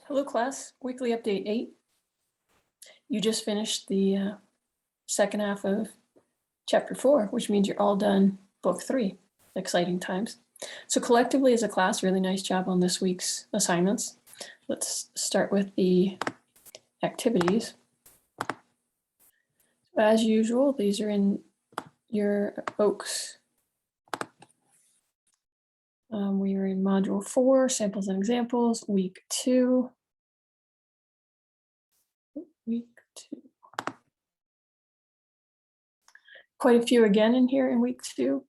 Hello class, weekly update 8. You just finished the second half of chapter 4, which means you're all done book 3. Exciting times. So collectively as a class, really nice job on this week's assignments. Let's start with the activities. As usual, these are in your OAKS. We are in module 4, samples and examples, week 2. Week 2. Quite a few again in here in week 2.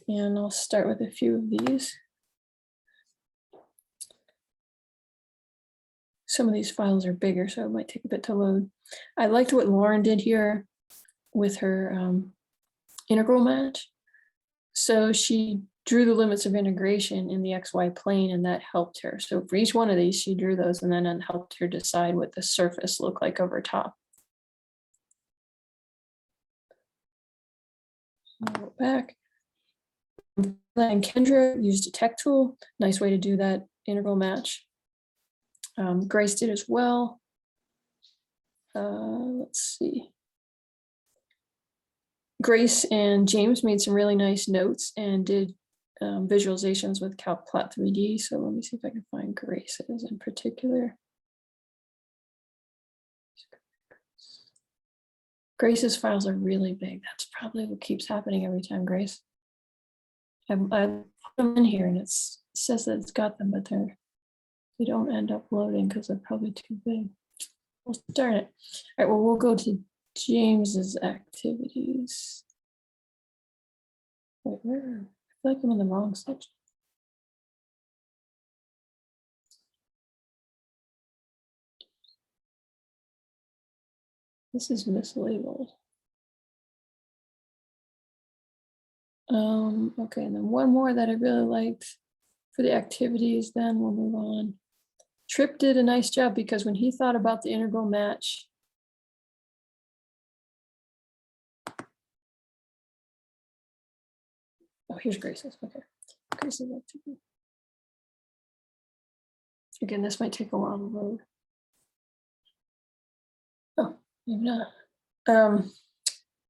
And I'll start with a few of these. Some of these files are bigger, so it might take a bit to load. I liked what Lauren did here with her integral match. So she drew the limits of integration in the XY plane, and that helped her. So for each one of these, she drew those, and then it helped her decide what the surface looked like over top. So I'll go back. And Kendra used a tech tool, nice way to do that integral match. Grace did as well. Let's see. Grace and James made some really nice notes and did visualizations with CalcPlot 3D. So let me see if I can find Grace's in particular. Grace's files are really big. That's probably what keeps happening every time, Grace. I put them in here and it says that it's got them, but they don't end up loading because they're probably too big. Well, darn it. All right, well, we'll go to James's activities. Wait, where? I feel like I'm in the wrong section. This is mislabeled. Okay, and then one more that I really liked for the activities, then we'll move on. Tripp did a nice job because when he thought about the integral match, oh, here's Grace's, okay. Grace's activity. Again, this might take a while to load. Oh, maybe not.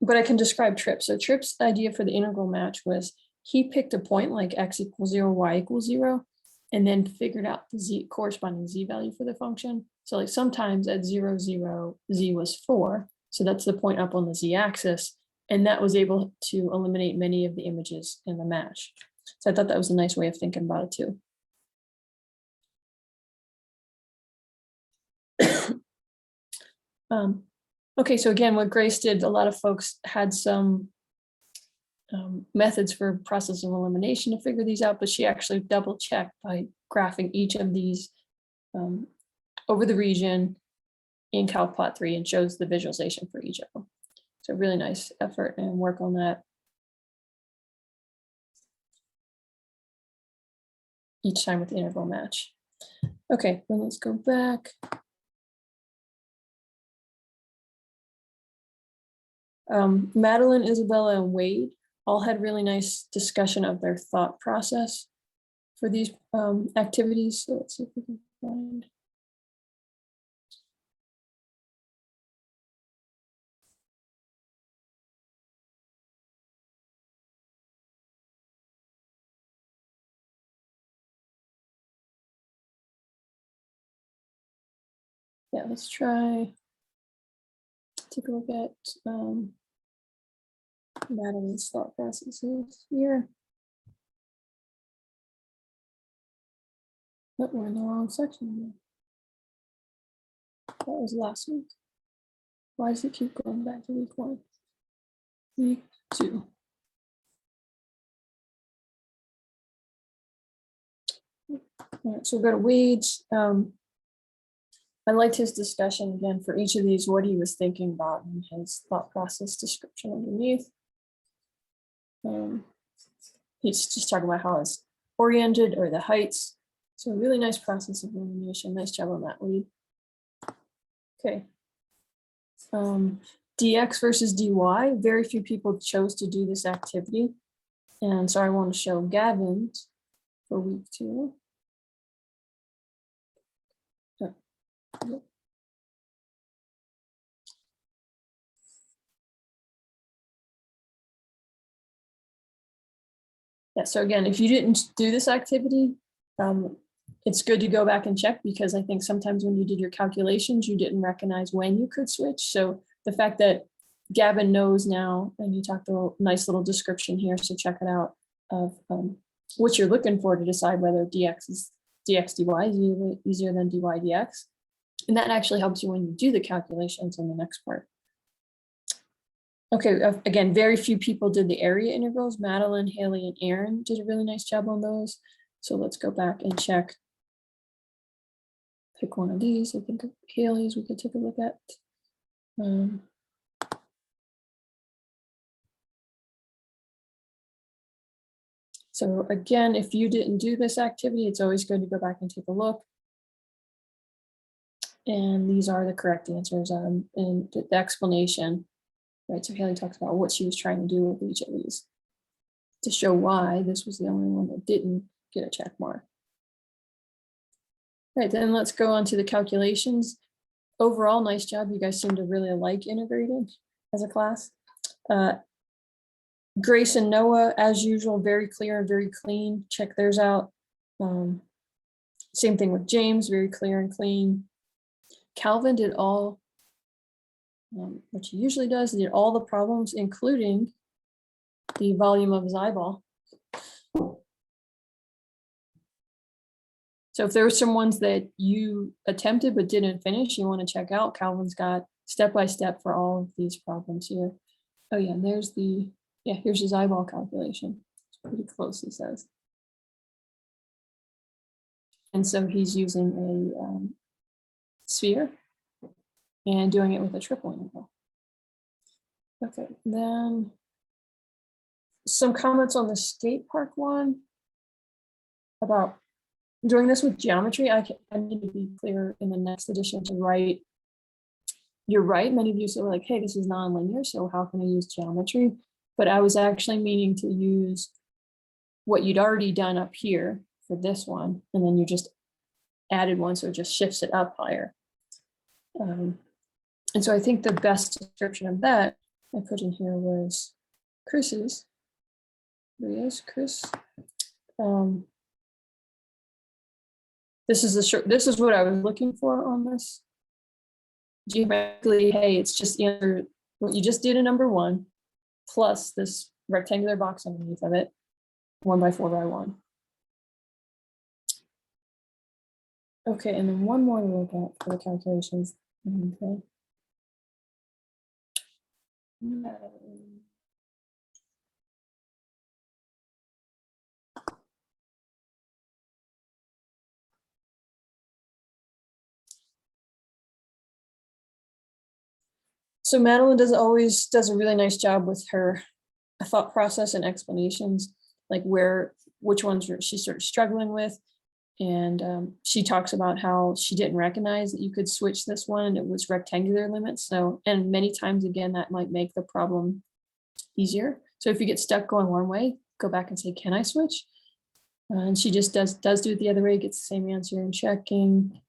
But I can describe Tripp. So Tripp's idea for the integral match was he picked a point like x equals 0, y equals 0, and then figured out the corresponding z value for the function. So like sometimes at 0, 0, z was 4. So that's the point up on the z-axis. And that was able to eliminate many of the images in the match. So I thought that was a nice way of thinking about it too. Okay, so again, what Grace did, a lot of folks had some methods for process of elimination to figure these out, but she actually double checked by graphing each of these over the region in CalcPlot 3 and shows the visualization for each of them. So really nice effort and work on that. Each time with the integral match. Okay, then let's go back. Madeline, Isabella, and Wade all had really nice discussion of their thought process for these activities. So let's see if we can find. Yeah, let's try. Take a look at Madeline's thought processes here. But we're in the wrong section again. That was last week. Why does it keep going back to week 1? Week 2. All right, so we'll go to Wade's. I liked his discussion again for each of these, what he was thinking about and his thought process description underneath. He's just talking about how it's oriented or the heights. So a really nice process of elimination. Nice job on that, Wade. Okay. dx versus dy, very few people chose to do this activity. And so I want to show Gavin's for week 2. Yeah, so again, if you didn't do this activity, it's good to go back and check, because I think sometimes when you did your calculations, you didn't recognize when you could switch. So the fact that Gavin knows now, and you talked a nice little description here, so check it out, of what you're looking for to decide whether dx dy is easier than dy dx. And that actually helps you when you do the calculations in the next part. Okay, again, very few people did the area integrals. Madeline, Haley, and Aaron did a really nice job on those. So let's go back and check. Pick one of these. I think Haley's we could take a look at. So again, if you didn't do this activity, it's always good to go back and take a look. And these are the correct answers, and the explanation, right? So Haley talks about what she was trying to do with each of these to show why this was the only one that didn't get a check mark. Right, then let's go on to the calculations. Overall, nice job. You guys seem to really like integrated as a class. Grace and Noah, as usual, very clear and very clean. Check theirs out. Same thing with James, very clear and clean. Calvin did all, what he usually does, he did all the problems, including the volume of his eyeball. So if there were some ones that you attempted but didn't finish, you want to check out, Calvin's got step-by-step for all of these problems here. Oh yeah, and there's the, yeah, here's his eyeball calculation. It's pretty close, he says. And so he's using a sphere and doing it with a triple integral. Okay, then some comments on the skate park one about doing this with geometry. I need to be clear in the next edition to write, you're right, many of you said like, hey, this is nonlinear, so how can I use geometry? But I was actually meaning to use what you'd already done up here for this one, and then you just added one, so it just shifts it up higher. And so I think the best description of that I put in here was Chris's. There he is, Chris. This is the short, this is what I was looking for on this. Geometrically, hey, it's just answer what you just did in number one, plus this rectangular box underneath of it, 1 by 4 by 1. Okay, and then one more to look at for the calculations. Okay. So Madeline does a really nice job with her thought process and explanations, like which ones she's sort of struggling with. And she talks about how she didn't recognize that you could switch this one and it was rectangular limits. So, and many times again, that might make the problem easier. So if you get stuck going one way, go back and say, can I switch? And she just does do it the other way, gets the same answer in checking.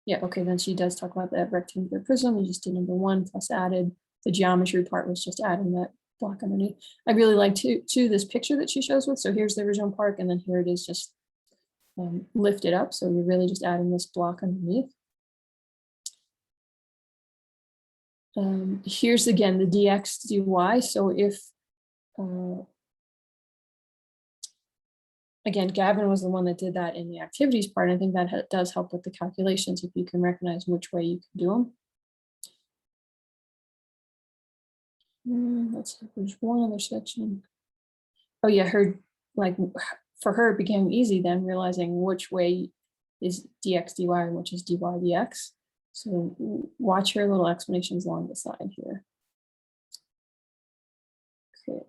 Yeah, okay, then she does talk about that rectangular prism. You just did number one plus added. The geometry part was just adding that block underneath. I really like too this picture that she shows with. So here's the original part, and then here it is just lifted up. So you're really just adding this block underneath. Here's again the dx dy. So if again, Gavin was the one that did that in the activities part. I think that does help with the calculations if you can recognize which way you can do them. Let's see, there's one other section. Oh yeah, for her it became easy then realizing which way is dx dy and which is dy dx. So watch her little explanations along the side here. Okay.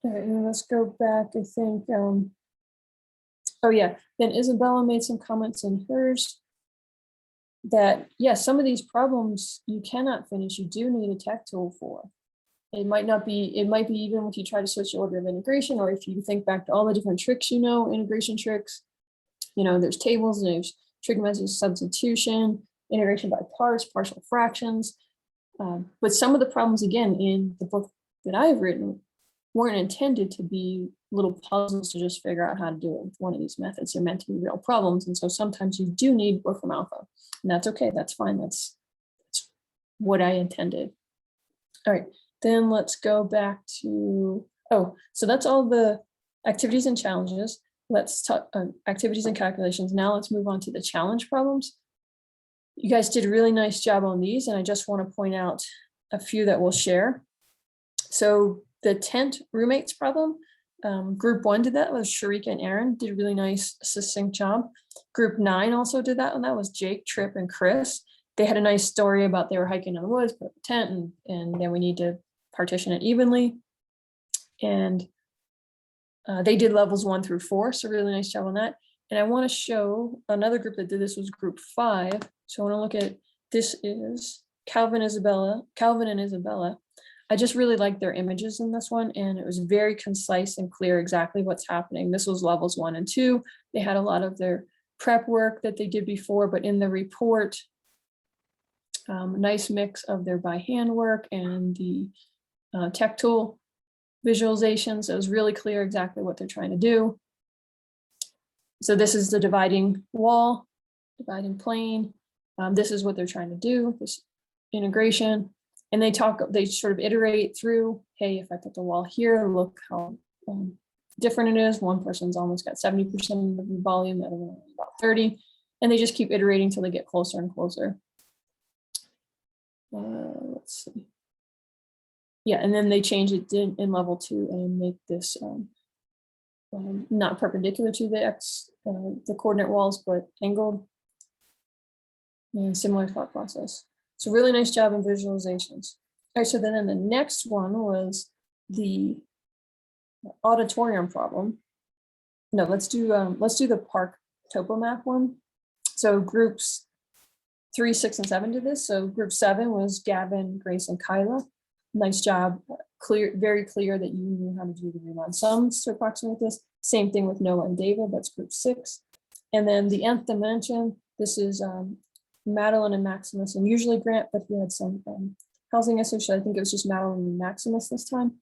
All right, and let's go back. I think, oh yeah, then Isabella made some comments in hers. that, yes, some of these problems you cannot finish, you do need a tech tool for. It might not be, it might be even if you try to switch the order of integration, or if you think back to all the different tricks, integration tricks, there's tables, there's trigonometric substitution, integration by parts, partial fractions. But some of the problems, again, in the book that I've written, weren't intended to be little puzzles to just figure out how to do it with one of these methods. They're meant to be real problems. And so sometimes you do need Wolfram Alpha. And that's okay, that's fine. That's what I intended. All right, then let's go back to, so that's all the activities and challenges. Let's talk activities and calculations. Now let's move on to the challenge problems. You guys did a really nice job on these, and I just want to point out a few that we'll share. So the tent roommates problem, group 1 did that, was Sharika and Aaron, did a really nice succinct job. Group 9 also did that, and that was Jake, Trip, and Chris. They had a nice story about they were hiking in the woods, put up a tent, and then we need to partition it evenly. And they did levels 1 through 4, so really nice job on that. And I want to show another group that did this was group 5. So I want to look at, this is Calvin and Isabella. I just really liked their images in this one, and it was very concise and clear exactly what's happening. This was levels 1 and 2. They had a lot of their prep work that they did before, but in the report, nice mix of their by hand work and the tech tool visualizations. It was really clear exactly what they're trying to do. So this is the dividing wall, dividing plane. This is what they're trying to do, this integration. And they sort of iterate through, hey, if I put the wall here, look how different it is. One person's almost got 70% of the volume, the other one about 30. And they just keep iterating until they get closer and closer. Let's see. Yeah, and then they change it in level 2 and make this not perpendicular to the coordinate walls, but angled. And similar thought process. So really nice job in visualizations. All right, so then the next one was the auditorium problem. No, let's do the park topo map one. So groups 3, 6, and 7 did this. So group 7 was Gavin, Grace, and Kyla. Nice job, very clear that you knew how to do the Riemann sums to approximate this. Same thing with Noah and David, that's group 6. And then the nth dimension, this is Madeline and Maximus, and usually Grant, but we had some housing issues, so I think it was just Madeline and Maximus this time.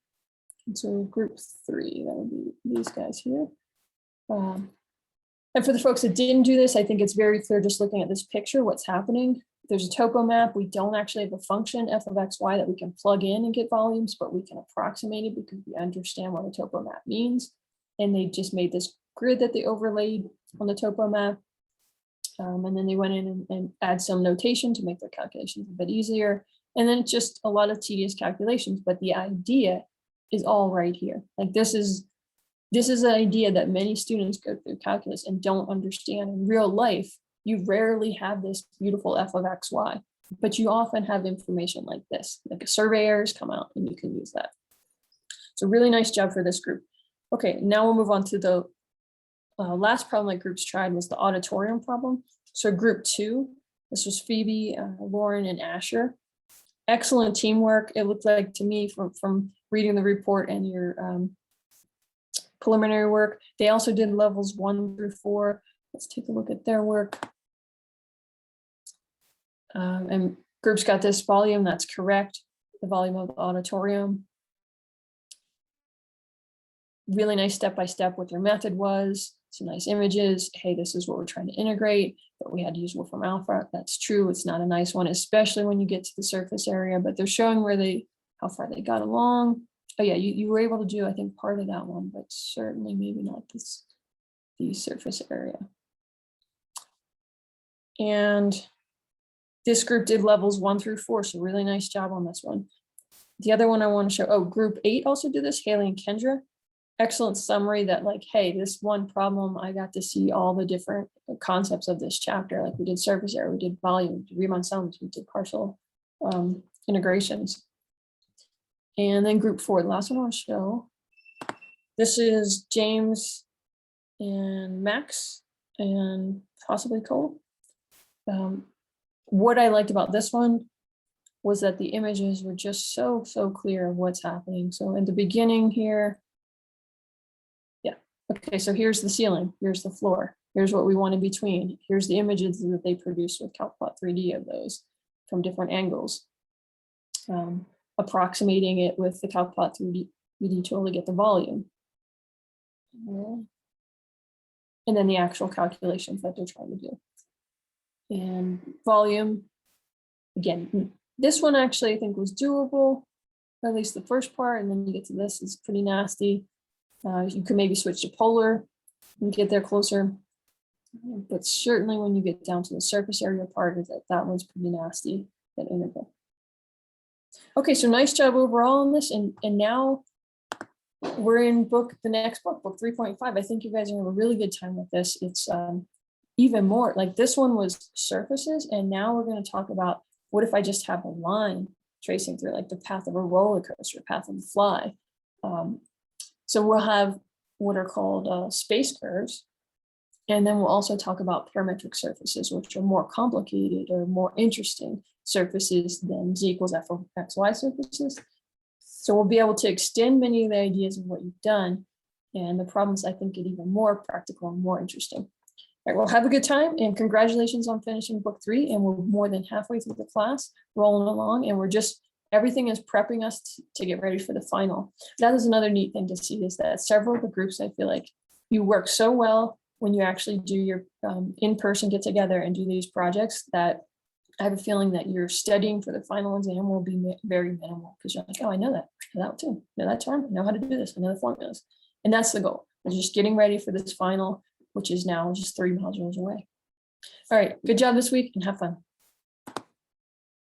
And so group 3, that would be these guys here. And for the folks that didn't do this, I think it's very clear just looking at this picture, what's happening. There's a topo map. We don't actually have a function, f of xy, that we can plug in and get volumes, but we can approximate it because we understand what a topo map means. And they just made this grid that they overlaid on the topo map. And then they went in and add some notation to make their calculations a bit easier. And then it's just a lot of tedious calculations, but the idea is all right here. Like this is an idea that many students go through calculus and don't understand. In real life, you rarely have this beautiful f of xy, but you often have information like this, like a survey errors come out and you can use that. So really nice job for this group. Okay, now we'll move on to the last problem that groups tried was the auditorium problem. So group 2, this was Phoebe, Lauren, and Asher. Excellent teamwork. It looked like to me from reading the report and your preliminary work. They also did levels 1 through 4. Let's take a look at their work. And groups got this volume, that's correct. The volume of the auditorium. Really nice step-by-step what their method was. Some nice images. Hey, this is what we're trying to integrate, but we had to use Wolfram Alpha. That's true. It's not a nice one, especially when you get to the surface area, but they're showing how far they got along. Oh yeah, you were able to do, I think, part of that one, but certainly maybe not the surface area. And this group did levels 1 through 4, so really nice job on this one. The other one I want to show, group 8 also did this, Haley and Kendra. Excellent summary that like, hey, this one problem, I got to see all the different concepts of this chapter. Like we did surface area, we did volume, we did Riemann sums, we did partial integrations. And then group 4, the last one I'll show. This is James and Max and possibly Cole. what I liked about this one was that the images were just so clear of what's happening. So in the beginning here, yeah, okay, so here's the ceiling, here's the floor, here's what we want in between, here's the images that they produced with CalcPlot 3D of those from different angles. Approximating it with the CalcPlot 3D tool to get the volume. And then the actual calculations that they're trying to do. And volume, again, this one actually I think was doable, at least the first part, and then you get to this, it's pretty nasty. You can maybe switch to polar and get there closer. But certainly when you get down to the surface area part, is that one's pretty nasty, that integral. Okay, so nice job overall on this, and now we're in the next book 3.5. I think you guys are gonna have a really good time with this. It's even more, like this one was surfaces, and now we're gonna talk about what if I just have a line tracing through, like the path of a roller coaster, path of a fly. So we'll have what are called space curves. And then we'll also talk about parametric surfaces, which are more complicated or more interesting surfaces than z equals f of xy surfaces. So we'll be able to extend many of the ideas of what you've done, and the problems I think get even more practical and more interesting. All right, well, have a good time, and congratulations on finishing book 3, and we're more than halfway through the class, rolling along, and everything is prepping us to get ready for the final. That is another neat thing to see, is that several of the groups, I feel like you work so well when you actually do your in-person get together and do these projects, that I have a feeling that your studying for the final exam will be very minimal, because you're like, oh, I know that too, I know that term, I know how to do this, I know the formulas. And that's the goal, is just getting ready for this final, which is now just 3 modules away. All right, good job this week and have fun.